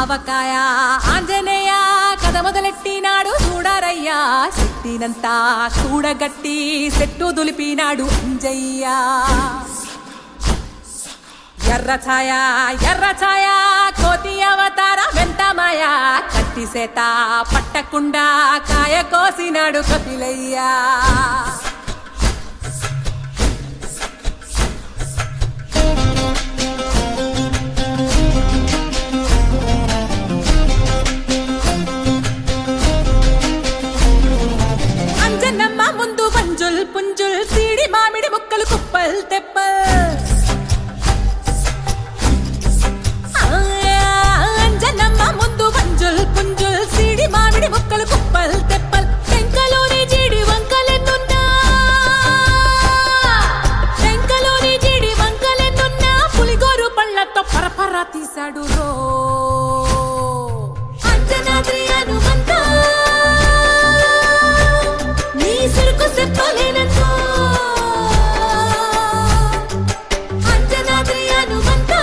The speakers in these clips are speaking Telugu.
ఆవకాయ ఆంజనేయ కథ మొదలెట్టినాడు చూడరయ్యా చెట్టినంతా చూడగట్టి చెట్టు దులిపినాడు అంజయ్య ఎర్ర ఛాయ కోతి అవతార వెంటమాయ కత్తి సేత పట్టకుండా కాయ కోసినాడు కపిలయ్యా అంజనమ్మ ముందు పంజుల్ పుంజుల్ సీడి మామిడి ముక్కలు కుప్పల్ తెప్పల్ అంజనమ్మ ముందు పంజుల్ పుంజుల్ సీడి మామిడి ముక్కలు కుప్పల్ తెప్పల్ టెంకలోని జీడి వంకలెన్నున్నా పులిగోరు పళ్ళతో పరపర తీశాడు రో అంజనాద్రి హనుమంతా చెప్పలేనంతో అంజనాద్రి హనుమంతా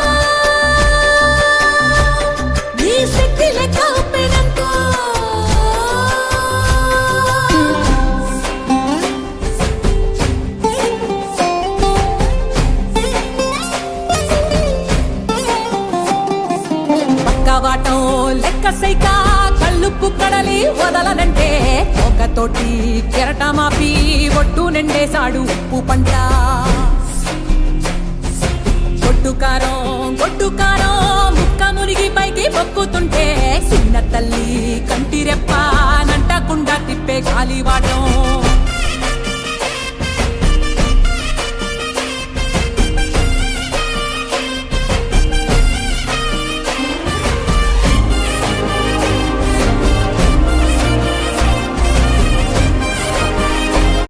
నీ శక్తి లెక్క ఒప్పెనంతో పక్కవాటం లెక్క సైక కళ్ళుప్పు కడలి వదలనంటే ఒకతోటి కెరటమాపి ఒట్టు నిండేశాడు ఉప్పు పంట గొడ్డుకారం ముక్క మునిగి పైకి మొక్కుతుంటే చిన్న తల్లి కంటి రెప్ప నంటకుండా తిప్పే గాలివాటం